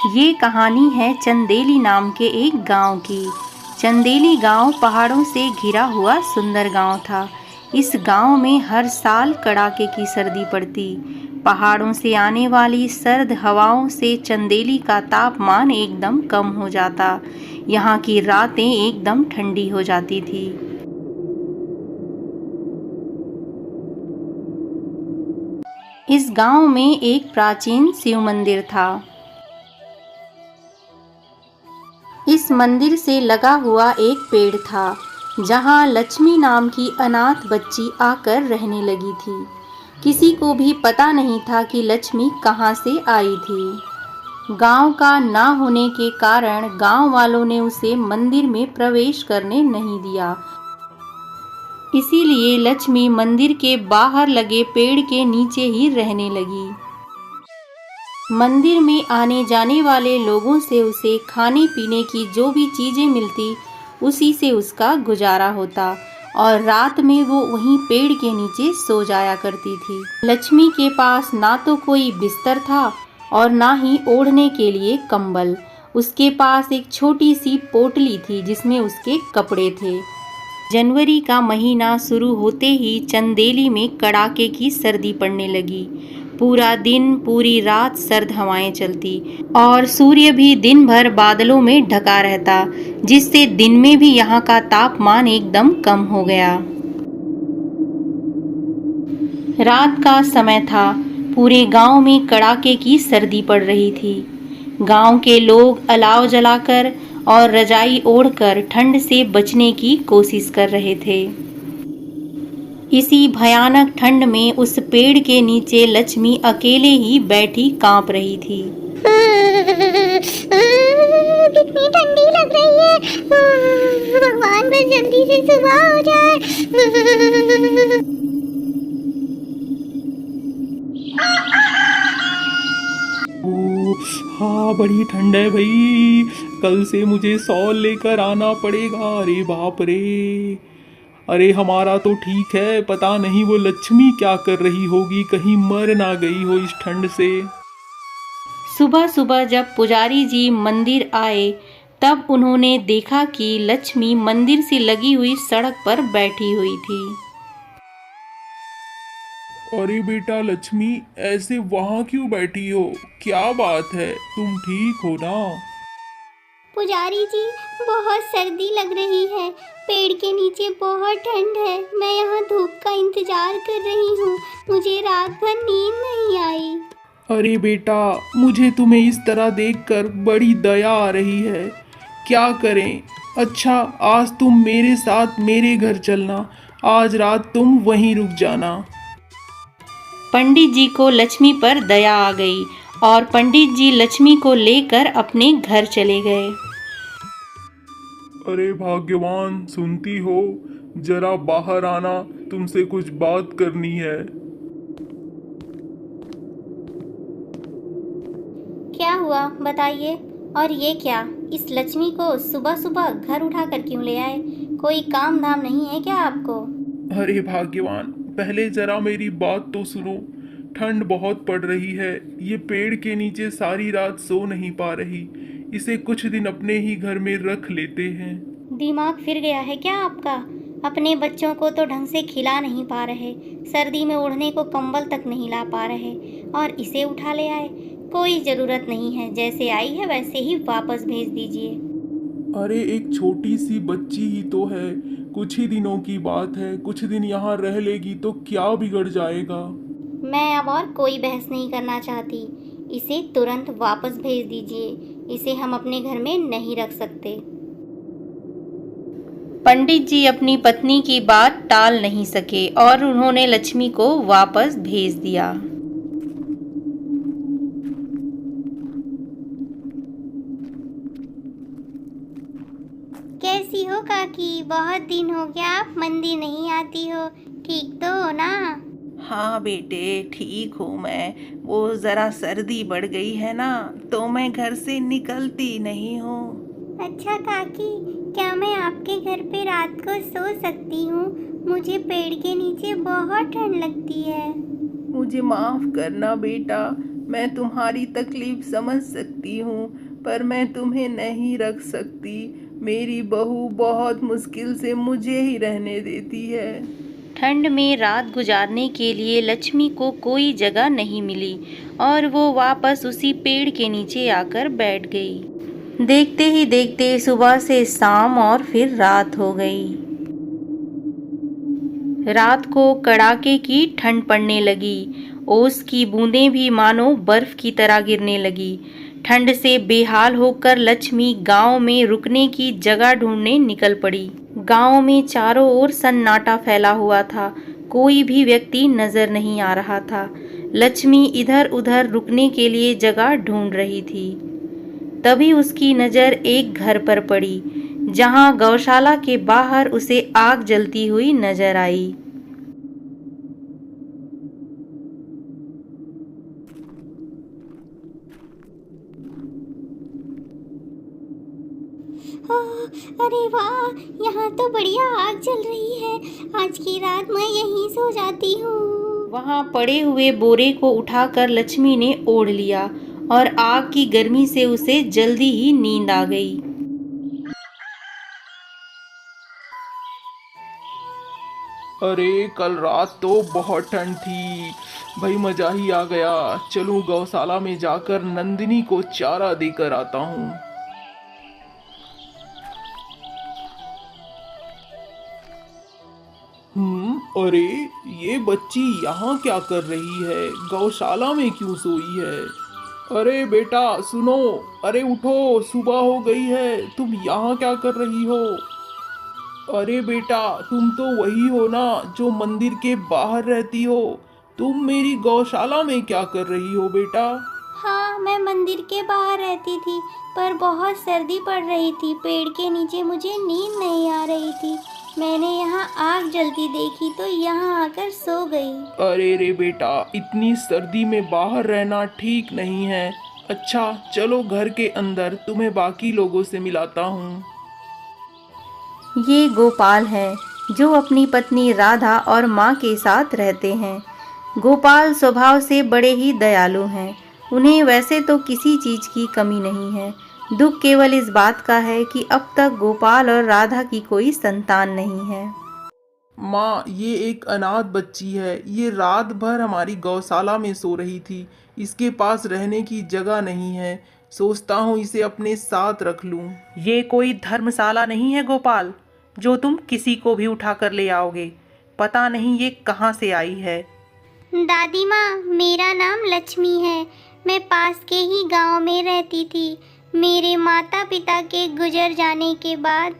ये कहानी है चंदेली नाम के एक गांव की। चंदेली गांव पहाड़ों से घिरा हुआ सुंदर गांव था। इस गांव में हर साल कड़ाके की सर्दी पड़ती। पहाड़ों से आने वाली सर्द हवाओं से चंदेली का तापमान एकदम कम हो जाता। यहाँ की रातें एकदम ठंडी हो जाती थी। इस गांव में एक प्राचीन शिव मंदिर था। इस मंदिर से लगा हुआ एक पेड़ था जहाँ लक्ष्मी नाम की अनाथ बच्ची आकर रहने लगी थी। किसी को भी पता नहीं था कि लक्ष्मी कहाँ से आई थी। गांव का ना होने के कारण गांव वालों ने उसे मंदिर में प्रवेश करने नहीं दिया। इसीलिए लक्ष्मी मंदिर के बाहर लगे पेड़ के नीचे ही रहने लगी। मंदिर में आने जाने वाले लोगों से उसे खाने पीने की जो भी चीज़ें मिलती उसी से उसका गुजारा होता और रात में वो वहीं पेड़ के नीचे सो जाया करती थी। लक्ष्मी के पास ना तो कोई बिस्तर था और ना ही ओढ़ने के लिए कंबल। उसके पास एक छोटी सी पोटली थी जिसमें उसके कपड़े थे। जनवरी का महीना शुरू होते ही चंदेली में कड़ाके की सर्दी पड़ने लगी। पूरा दिन पूरी रात सर्द हवाएं चलती और सूर्य भी दिन भर बादलों में ढका रहता, जिससे दिन में भी यहाँ का तापमान एकदम कम हो गया। रात का समय था। पूरे गांव में कड़ाके की सर्दी पड़ रही थी। गांव के लोग अलाव जलाकर और रजाई ओढ़कर ठंड से बचने की कोशिश कर रहे थे। इसी भयानक ठंड में उस पेड़ के नीचे लक्ष्मी अकेले ही बैठी कांप रही थी। कितनी ठंडी लग रही है। भगवान बस जल्दी से सुबह हो जाए। हाँ, बड़ी ठंड है भाई। कल से मुझे शॉल लेकर आना पड़ेगा। अरे बाप रे। अरे हमारा तो ठीक है, पता नहीं वो लक्ष्मी क्या कर रही होगी, कहीं मर ना गई हो इस ठंड से। सुबह सुबह जब पुजारी जी मंदिर आए तब उन्होंने देखा कि लक्ष्मी मंदिर से लगी हुई सड़क पर बैठी हुई थी। अरे बेटा लक्ष्मी, ऐसे वहाँ क्यों बैठी हो? क्या बात है, तुम ठीक हो ना? पुजारी जी, बहुत सर्दी लग रही है। पेड़ के नीचे बहुत ठंड है। मैं यहाँ धूप का इंतजार कर रही हूँ। मुझे रात भर नींद नहीं आई। अरे बेटा, मुझे तुम्हें इस तरह देखकर बड़ी दया आ रही है। क्या करें? अच्छा, आज तुम मेरे साथ मेरे घर चलना। आज रात तुम वहीं रुक जाना। पंडित जी को लक्ष्मी पर दया आ गई और पंडित जी लक्ष्मी को लेकर अपने घर चले गए। अरे भाग्यवान, सुनती हो? जरा बाहर आना, तुमसे कुछ बात करनी है। क्या हुआ, बताइए। और ये क्या, इस लक्ष्मी को सुबह सुबह घर उठा कर क्यों ले आए? कोई काम धाम नहीं है क्या आपको? अरे भाग्यवान, पहले जरा मेरी बात तो सुनो। ठंड बहुत पड़ रही है। ये पेड़ के नीचे सारी रात सो नहीं पा रही। इसे कुछ दिन अपने ही घर में रख लेते हैं। दिमाग फिर गया है क्या आपका? अपने बच्चों को तो ढंग से खिला नहीं पा रहे, सर्दी में ओढ़ने को कंबल तक नहीं ला पा रहे, और इसे उठा ले आए। कोई ज़रूरत नहीं है, जैसे आई है वैसे ही वापस भेज दीजिए। अरे एक छोटी सी बच्ची ही तो है, कुछ ही दिनों की बात है। कुछ दिन यहाँ रह लेगी तो क्या बिगड़ जाएगा? मैं अब और कोई बहस नहीं करना चाहती। इसे तुरंत वापस भेज दीजिए। इसे हम अपने घर में नहीं रख सकते। पंडित जी अपनी पत्नी की बात टाल नहीं सके और उन्होंने लक्ष्मी को वापस भेज दिया। कैसी हो काकी? बहुत दिन हो गया, आप मंदिर नहीं आती हो। ठीक तो हो ना? हाँ बेटे, ठीक हूँ मैं। वो ज़रा सर्दी बढ़ गई है ना, तो मैं घर से निकलती नहीं हूँ। अच्छा काकी, क्या मैं आपके घर पे रात को सो सकती हूँ? मुझे पेड़ के नीचे बहुत ठंड लगती है। मुझे माफ़ करना बेटा, मैं तुम्हारी तकलीफ समझ सकती हूँ, पर मैं तुम्हें नहीं रख सकती। मेरी बहू बहुत मुश्किल से मुझे ही रहने देती है। ठंड में रात गुजारने के लिए लक्ष्मी को कोई जगह नहीं मिली और वो वापस उसी पेड़ के नीचे आकर बैठ गई। देखते ही देखते सुबह से शाम और फिर रात हो गई। रात को कड़ाके की ठंड पड़ने लगी। ओस की बूंदें भी मानो बर्फ की तरह गिरने लगी। ठंड से बेहाल होकर लक्ष्मी गांव में रुकने की जगह ढूंढने निकल पड़ी। गांव में चारों ओर सन्नाटा फैला हुआ था, कोई भी व्यक्ति नजर नहीं आ रहा था। लक्ष्मी इधर उधर रुकने के लिए जगह ढूंढ रही थी। तभी उसकी नज़र एक घर पर पड़ी, जहां गौशाला के बाहर उसे आग जलती हुई नजर आई। अरे वाह, यहाँ तो बढ़िया आग जल रही है। आज की रात मैं यहीं सो जाती हूँ। वहां पड़े हुए बोरे को उठाकर लक्ष्मी ने ओढ़ लिया और आग की गर्मी से उसे जल्दी ही नींद आ गई। अरे कल रात तो बहुत ठंड थी भाई, मजा ही आ गया। चलूं गौशाला में जाकर नंदिनी को चारा देकर आता हूँ। अरे ये बच्ची यहाँ क्या कर रही है? गौशाला में क्यों सोई है? अरे बेटा सुनो, अरे उठो, सुबह हो गई है, तुम यहाँ क्या कर रही हो? अरे बेटा तुम तो वही हो ना जो मंदिर के बाहर रहती हो। तुम मेरी गौशाला में क्या कर रही हो बेटा? हाँ, मैं मंदिर के बाहर रहती थी, पर बहुत सर्दी पड़ रही थी। पेड़ के नीचे मुझे नींद नहीं आ रही थी। मैंने यहाँ आग जलती देखी तो यहाँ आकर सो गई। अरे रे बेटा, इतनी सर्दी में बाहर रहना ठीक नहीं है। अच्छा चलो घर के अंदर, तुम्हें बाकी लोगों से मिलाता हूँ। ये गोपाल है जो अपनी पत्नी राधा और माँ के साथ रहते हैं। गोपाल स्वभाव से बड़े ही दयालु हैं। उन्हें वैसे तो किसी चीज़ की कमी नहीं है। दुख केवल इस बात का है कि अब तक गोपाल और राधा की कोई संतान नहीं है। माँ, ये एक अनाथ बच्ची है। ये रात भर हमारी गौशाला में सो रही थी। इसके पास रहने की जगह नहीं है। सोचता हूँ इसे अपने साथ रख लूँ। ये कोई धर्मशाला नहीं है गोपाल, जो तुम किसी को भी उठा कर ले आओगे। पता नहीं ये कहाँ से आई है। दादी माँ, मेरा नाम लक्ष्मी है। मैं पास के ही गांव में रहती थी। मेरे माता पिता के गुजर जाने के बाद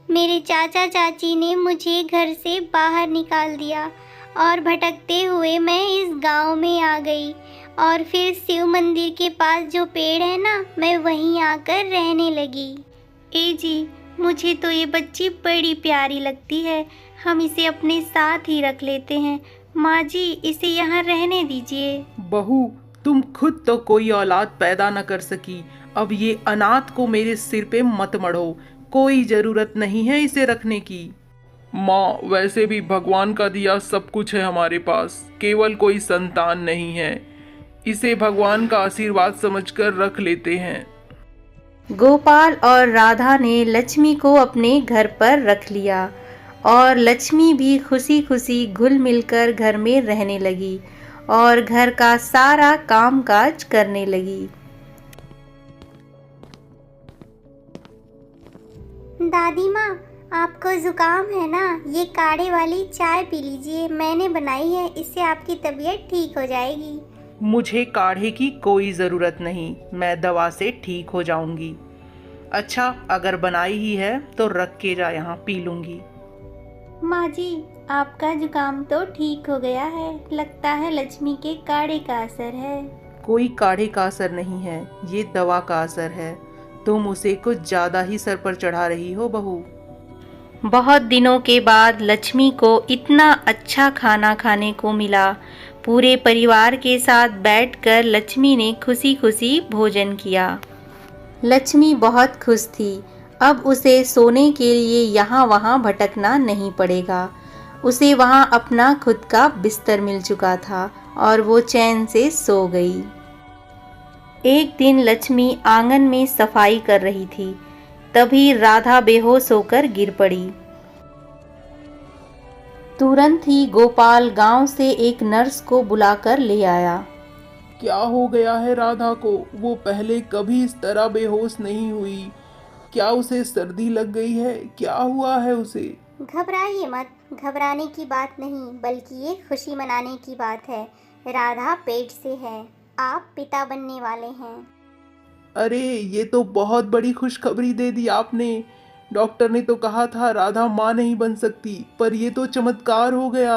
मेरे चाचा चाची ने मुझे घर से बाहर निकाल दिया और भटकते हुए मैं इस गांव में आ गई। और फिर शिव मंदिर के पास जो पेड़ है ना, मैं वहीं आकर रहने लगी। ए जी, मुझे तो ये बच्ची बड़ी प्यारी लगती है। हम इसे अपने साथ ही रख लेते हैं। माँ जी, इसे यहाँ रहने दीजिए। बहू, तुम खुद तो कोई औलाद पैदा न कर सकी, अब ये अनाथ को मेरे सिर पे मत मढ़ो। कोई जरूरत नहीं है इसे रखने की। माँ, वैसे भी भगवान का दिया सब कुछ है हमारे पास, केवल कोई संतान नहीं है। इसे भगवान का आशीर्वाद समझकर रख लेते हैं। गोपाल और राधा ने लक्ष्मी को अपने घर पर रख लिया और लक्ष्मी भी खुशी खुशी घुल मिलकर घर में रहने लगी और घर का सारा कामकाज करने लगी। दादी माँ, आपको जुकाम है ना? ये काढ़े वाली चाय पी लीजिए, मैंने बनाई है। इससे आपकी तबीयत ठीक हो जाएगी। मुझे काढ़े की कोई ज़रूरत नहीं, मैं दवा से ठीक हो जाऊंगी। अच्छा, अगर बनाई ही है तो रख के जा, यहाँ पी लूंगी। माँ जी, आपका जुकाम तो ठीक हो गया है। लगता है लक्ष्मी के काढ़े का असर है। कोई काढ़े का असर नहीं है, ये दवा का असर है। तुम उसे कुछ ज़्यादा ही सर पर चढ़ा रही हो बहू। बहुत दिनों के बाद लक्ष्मी को इतना अच्छा खाना खाने को मिला। पूरे परिवार के साथ बैठकर लक्ष्मी ने खुशी खुशी भोजन किया। लक्ष्मी बहुत खुश थी। अब उसे सोने के लिए यहाँ वहाँ भटकना नहीं पड़ेगा। उसे वहाँ अपना खुद का बिस्तर मिल चुका था और वो चैन से सो गई। एक दिन लक्ष्मी आंगन में सफाई कर रही थी। तभी राधा बेहोश होकर गिर पड़ी। तुरंत ही गोपाल गांव से एक नर्स को बुलाकर ले आया। क्या हो गया है राधा को? वो पहले कभी इस तरह बेहोश नहीं हुई। क्या उसे सर्दी लग गई है? क्या हुआ है उसे? घबराइए मत, घबराने की बात नहीं बल्कि ये खुशी मनाने की बात है। राधा पेट से है, आप पिता बनने वाले हैं। अरे ये तो बहुत बड़ी खुशखबरी दे दी आपने। डॉक्टर ने तो कहा था राधा माँ नहीं बन सकती, पर ये तो चमत्कार हो गया।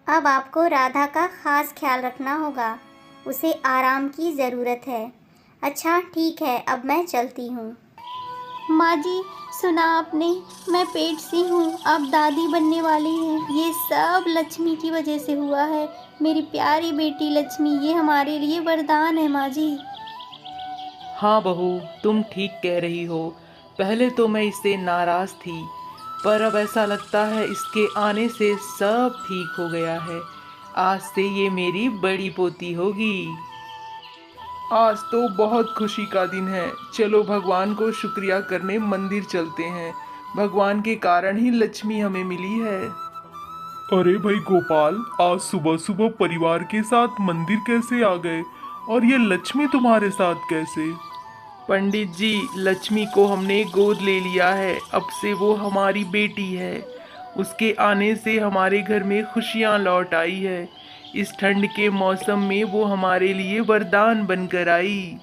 अब आपको राधा का खास ख्याल रखना होगा, उसे आराम की ज़रूरत है। अच्छा ठीक है, अब मैं चलती हूँ। माँ जी, सुना आपने, मैं पेट से हूँ, अब दादी बनने वाली हैं। ये सब लक्ष्मी की वजह से हुआ है। मेरी प्यारी बेटी लक्ष्मी, ये हमारे लिए वरदान है माँ जी। हाँ बहू, तुम ठीक कह रही हो। पहले तो मैं इससे नाराज़ थी, पर अब ऐसा लगता है इसके आने से सब ठीक हो गया है। आज से ये मेरी बड़ी पोती होगी। आज तो बहुत खुशी का दिन है। चलो भगवान को शुक्रिया करने मंदिर चलते हैं। भगवान के कारण ही लक्ष्मी हमें मिली है। अरे भाई गोपाल, आज सुबह सुबह परिवार के साथ मंदिर कैसे आ गए? और ये लक्ष्मी तुम्हारे साथ कैसे? पंडित जी, लक्ष्मी को हमने गोद ले लिया है। अब से वो हमारी बेटी है। उसके आने से हमारे घर में खुशियाँ लौट आई है। इस ठंड के मौसम में वो हमारे लिए वरदान बनकर आई।